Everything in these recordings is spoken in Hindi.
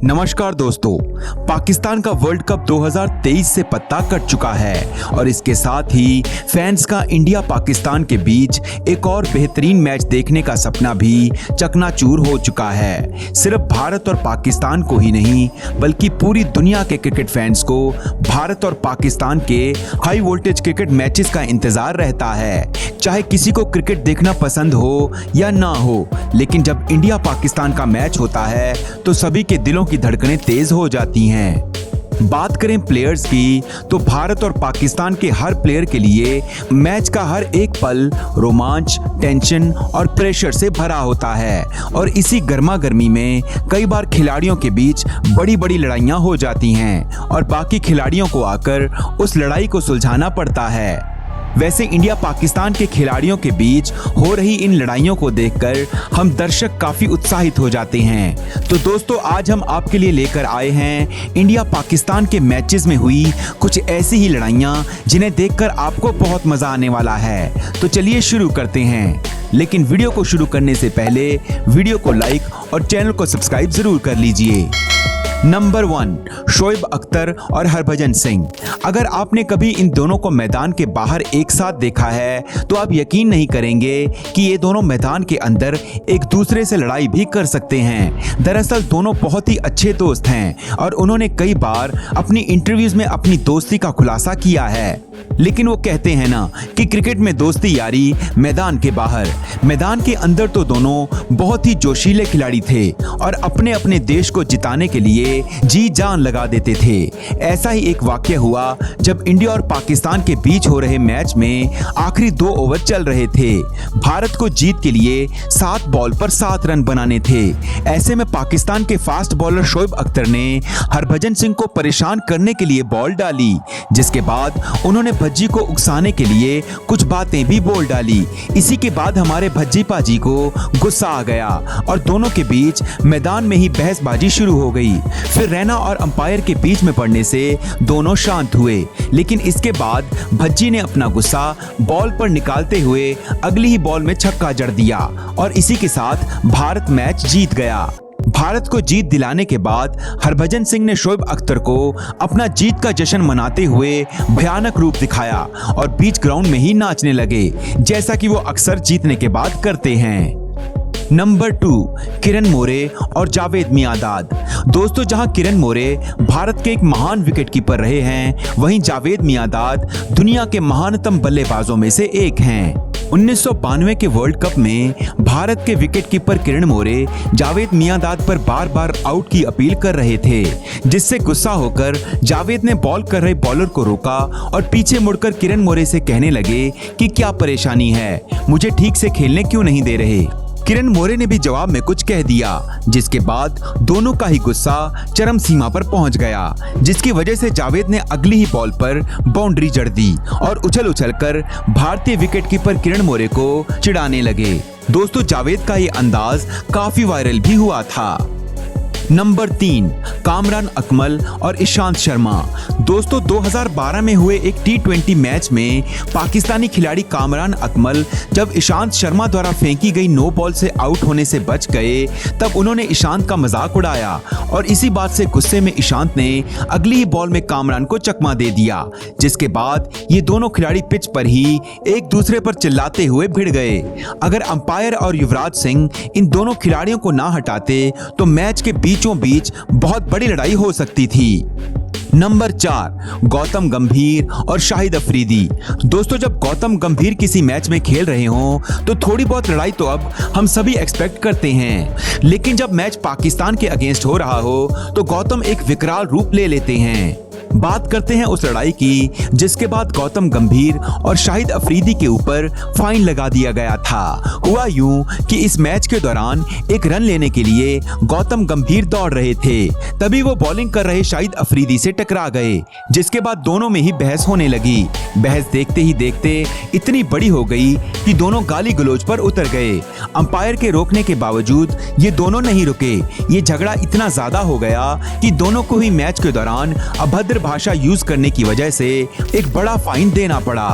नमस्कार दोस्तों, पाकिस्तान का वर्ल्ड कप 2023 से पत्ता कट चुका है और इसके साथ ही फैंस का इंडिया पाकिस्तान के बीच एक और बेहतरीन मैच देखने का सपना भी चकनाचूर हो चुका है। सिर्फ भारत और पाकिस्तान को ही नहीं बल्कि पूरी दुनिया के क्रिकेट फैंस को भारत और पाकिस्तान के हाई वोल्टेज क्रिकेट मैचेस का इंतजार रहता है। चाहे किसी को क्रिकेट देखना पसंद हो या ना हो, लेकिन जब इंडिया पाकिस्तान का मैच होता है तो सभी के दिलों की धड़कनें तेज हो जाती हैं। बात करें प्लेयर्स की तो भारत और पाकिस्तान के हर प्लेयर के लिए मैच का हर एक पल रोमांच, टेंशन और प्रेशर से भरा होता है और इसी गर्मा गर्मी में कई बार खिलाड़ियों के बीच बड़ी बड़ी लड़ाइयां हो जाती हैं और बाकी खिलाड़ियों को आकर उस लड़ाई को सुलझाना पड़ता है। वैसे इंडिया पाकिस्तान के खिलाड़ियों के बीच हो रही इन लड़ाइयों को देखकर हम दर्शक काफी उत्साहित हो जाते हैं। तो दोस्तों, आज हम आपके लिए लेकर आए हैं इंडिया पाकिस्तान के मैचेस में हुई कुछ ऐसी ही लड़ाइयां जिन्हें देखकर आपको बहुत मजा आने वाला है। तो चलिए शुरू करते हैं, लेकिन वीडियो को शुरू करने से पहले वीडियो को लाइक और चैनल को सब्सक्राइब जरूर कर लीजिए। नंबर 1, शोएब अख्तर और हरभजन सिंह। अगर आपने कभी इन दोनों को मैदान के बाहर एक साथ देखा है तो आप यकीन नहीं करेंगे कि ये दोनों मैदान के अंदर एक दूसरे से लड़ाई भी कर सकते हैं। दरअसल दोनों बहुत ही अच्छे दोस्त हैं और उन्होंने कई बार अपनी इंटरव्यूज में अपनी दोस्ती का खुलासा किया है। लेकिन वो कहते हैं ना कि क्रिकेट में दोस्ती यारी मैदान के बाहर। मैदान के अंदर तो दोनों बहुत ही जोशीले खिलाड़ी थे और अपने अपने देश को जिताने के लिए जी जान लगा देते थे। ऐसा ही एक वाक्य हुआ जब इंडिया और पाकिस्तान के बीच हो रहे मैच में आखिरी 2 ओवर चल रहे थे। भारत को जीत के लिए 7 बॉल पर 7 रन बनाने थे। ऐसे में पाकिस्तान के फास्ट बॉलर शोएब अख्तर ने हरभजन सिंह को परेशान करने के लिए बॉल डाली, जिसके बाद उन्होंने भज्जी को उकसाने के लिए कुछ बातें भी बोल डाली। इसी के बाद हमारे भज्जी पाजी को गुस्सा आ गया और दोनों के बीच मैदान में ही बहसबाजी शुरू हो गई। फिर रैना और अंपायर के बीच में पड़ने से दोनों शांत हुए, लेकिन इसके बाद भज्जी ने अपना गुस्सा बॉल पर निकालते हुए अगली ही बॉल में छक्का जड़ दिया और इसी के साथ भारत मैच जीत गया। भारत को जीत दिलाने के बाद हरभजन सिंह ने शोएब अख्तर को अपना जीत का जश्न मनाते हुए भयानक रूप दिखाया और बीच ग्राउंड में ही नाचने लगे, जैसा कि वो अक्सर जीतने के बाद करते हैं। नंबर 2, किरण मोरे और जावेद मियांदाद। दोस्तों, जहां किरण मोरे भारत के एक महान विकेटकीपर रहे हैं, वहीं जावेद मियांदाद दुनिया के महानतम बल्लेबाजों में से एक हैं। 1992 के वर्ल्ड कप में भारत के विकेटकीपर किरण मोरे जावेद मियांदाद पर बार बार आउट की अपील कर रहे थे, जिससे गुस्सा होकर जावेद ने बॉल कर रहे बॉलर को रोका और पीछे मुड़कर किरण मोरे से कहने लगे कि क्या परेशानी है, मुझे ठीक से खेलने क्यों नहीं दे रहे। किरण मोरे ने भी जवाब में कुछ कह दिया, जिसके बाद दोनों का ही गुस्सा चरम सीमा पर पहुंच गया, जिसकी वजह से जावेद ने अगली ही बॉल पर बाउंड्री जड़ दी और उछल उछल कर भारतीय विकेटकीपर किरण मोरे को चिढ़ाने लगे। दोस्तों, जावेद का ये अंदाज काफी वायरल भी हुआ था। नंबर 3, कामरान अकमल और ईशांत शर्मा। दोस्तों, 2012 में हुए एक T20 मैच में पाकिस्तानी खिलाड़ी कामरान अकमल जब ईशांत शर्मा द्वारा फेंकी गई नो बॉल से आउट होने से बच गए, तब उन्होंने ईशांत का मजाक उड़ाया और इसी बात से गुस्से में ईशांत ने अगली ही बॉल में कामरान को चकमा दे दिया, जिसके बाद ये दोनों खिलाड़ी पिच पर ही एक दूसरे पर चिल्लाते हुए भिड़ गए। अगर अंपायर और युवराज सिंह इन दोनों खिलाड़ियों को ना हटाते तो मैच के बीचों बीच बहुत बड़ी लड़ाई हो सकती थी। नंबर 4, गौतम गंभीर और शाहिद अफरीदी। दोस्तों, जब गौतम गंभीर किसी मैच में खेल रहे हों तो थोड़ी बहुत लड़ाई तो अब हम सभी एक्सपेक्ट करते हैं, लेकिन जब मैच पाकिस्तान के अगेंस्ट हो रहा हो तो गौतम एक विकराल रूप ले लेते हैं। बात करते हैं उस लड़ाई की जिसके बाद गौतम गंभीर और शाहिद अफरीदी के ऊपर फाइन लगा दिया गया था। हुआ यूं कि इस मैच के दौरान एक रन लेने के लिए गौतम गंभीर दौड़ रहे थे, तभी वो बॉलिंग कर रहे शाहिद अफरीदी से टकरा गए, जिसके बाद दोनों में ही बहस होने लगी। बहस देखते ही देखते इतनी बड़ी हो गई कि दोनों गाली गलौज पर उतर गए। अंपायर के रोकने के बावजूद ये दोनों नहीं रुके। ये झगड़ा इतना ज्यादा हो गया कि दोनों को ही मैच के दौरान अभद्र भाषा यूज करने की वजह से एक बड़ा फाइन देना पड़ा।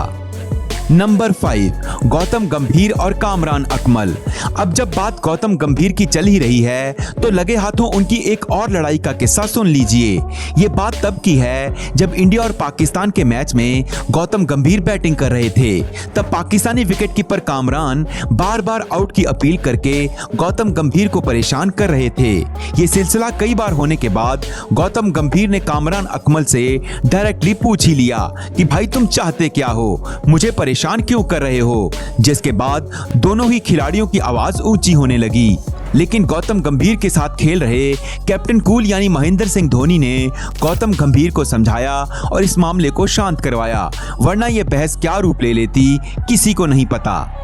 नंबर 5, गौतम गंभीर और कामरान अकमल। अब जब बात गौतम गंभीर की चल ही रही है तो लगे हाथों उनकी एक और लड़ाई का किस्सा सुन लीजिए। ये बात तब की है जब इंडिया और पाकिस्तान के मैच में गौतम गंभीर बैटिंग कर रहे थे। तब पाकिस्तानी विकेटकीपर कामरान बार बार आउट की अपील करके गौतम गंभीर को परेशान कर रहे थे। ये सिलसिला कई बार होने के बाद गौतम गंभीर ने कामरान अकमल से डायरेक्टली पूछ ही लिया कि भाई तुम चाहते क्या हो, मुझे परेशान क्यों कर रहे हो। जिसके बाद दोनों ही खिलाड़ियों की आवाज ऊंची होने लगी। लेकिन गौतम गंभीर के साथ खेल रहे कैप्टन कूल यानी महेंद्र सिंह धोनी ने गौतम गंभीर को समझाया और इस मामले को शांत करवाया, वरना यह बहस क्या रूप ले लेती किसी को नहीं पता।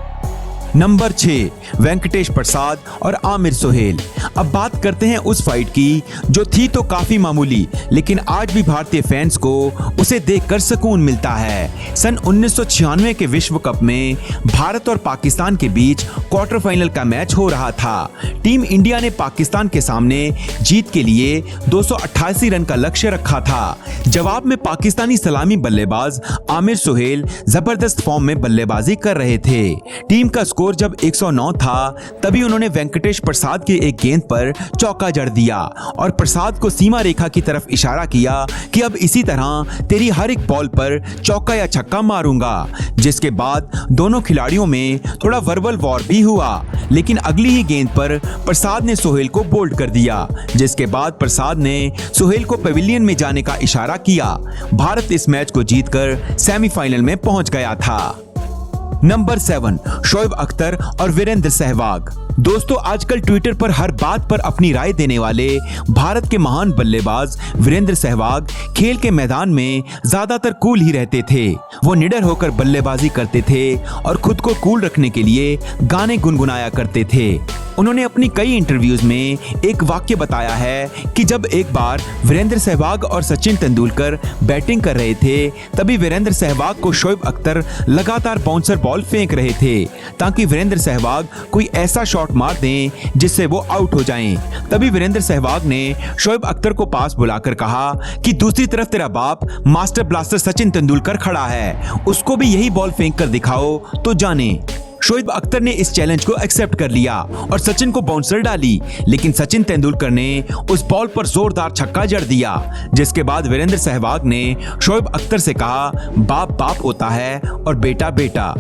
नंबर 6, वेंकटेश प्रसाद और आमिर सुहेल। अब बात करते हैं उस फाइट की जो थी तो काफी मामूली, लेकिन आज भी भारतीय फैंस को उसे देखकर सुकून मिलता है। सन 1996 के विश्व कप में भारत और पाकिस्तान के बीच क्वार्टर फाइनल का मैच हो रहा था। टीम इंडिया ने पाकिस्तान के सामने जीत के लिए 288 रन का लक्ष्य रखा था। जवाब में पाकिस्तानी सलामी बल्लेबाज आमिर सुहेल जबरदस्त फॉर्म में बल्लेबाजी कर रहे थे। टीम का स्कोर जब 109 था तभी उन्होंने वेंकटेश प्रसाद के एक गेंद पर चौका जड़ दिया और प्रसाद को सीमा रेखा की तरफ इशारा किया कि अब इसी तरह तेरी हर एक बॉल पर चौका या छक्का मारूंगा। जिसके बाद दोनों खिलाड़ियों में थोड़ा वर्बल वॉर भी हुआ, लेकिन अगली ही गेंद पर प्रसाद ने सुहेल को बोल्ड कर दिया। जिसके बाद प्रसाद ने सुहेल को पवेलियन में जाने का इशारा किया। भारत इस मैच को जीतकर सेमीफाइनल में पहुंच गया था। नंबर 7, शोएब अख्तर और वीरेंद्र सहवाग। दोस्तों, आजकल ट्विटर पर हर बात पर अपनी राय देने वाले भारत के महान बल्लेबाज वीरेंद्र सहवाग खेल के मैदान में ज्यादातर कूल ही रहते थे। वो निडर होकर बल्लेबाजी करते थे और खुद को कूल रखने के लिए गाने गुनगुनाया करते थे। उन्होंने अपनी कई इंटरव्यूज में एक वाक्य बताया है कि जब एक बार वीरेंद्र सहवाग और सचिन तेंदुलकर बैटिंग कर रहे थे, तभी वीरेंद्र सहवाग को शोएब अख्तर लगातार बाउंसर बॉल फेंक रहे थे ताकि वीरेंद्र सहवाग कोई ऐसा शॉट मार दें जिससे वो आउट हो जाएं। तभी वीरेंद्र सहवाग ने शोएब अख्तर को पास बुलाकर कहा कि दूसरी तरफ तेरा बाप मास्टर ब्लास्टर सचिन तेंदुलकर खड़ा है, उसको भी यही बॉल फेंक कर दिखाओ तो जाने। शोएब अख्तर ने इस चैलेंज को एक्सेप्ट कर लिया और सचिन को बाउंसर डाली, लेकिन सचिन तेंदुलकर ने उस बॉल पर जोरदार छक्का जड़ दिया। जिसके बाद वीरेंद्र सहवाग ने शोएब अख्तर से कहा, बाप बाप होता है और बेटा बेटा।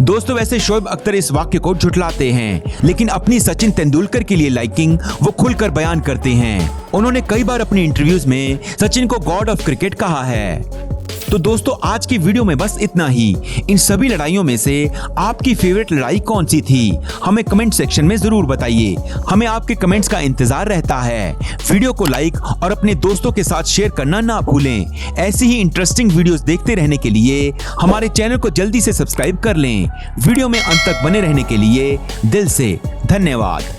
दोस्तों, वैसे शोएब अख्तर इस वाक्य को झुठलाते हैं, लेकिन अपनी सचिन तेंदुलकर के लिए लाइकिंग वो खुलकर बयान करते हैं। उन्होंने कई बार अपनी इंटरव्यूज में सचिन को गॉड ऑफ क्रिकेट कहा है। तो दोस्तों, आज की वीडियो में बस इतना ही। इन सभी लड़ाइयों में से आपकी फेवरेट लड़ाई कौन सी थी, हमें कमेंट सेक्शन में जरूर बताइए। हमें आपके कमेंट्स का इंतजार रहता है। वीडियो को लाइक और अपने दोस्तों के साथ शेयर करना ना भूलें। ऐसी ही इंटरेस्टिंग वीडियोस देखते रहने के लिए हमारे चैनल को जल्दी से सब्सक्राइब कर लें। वीडियो में अंत तक बने रहने के लिए दिल से धन्यवाद।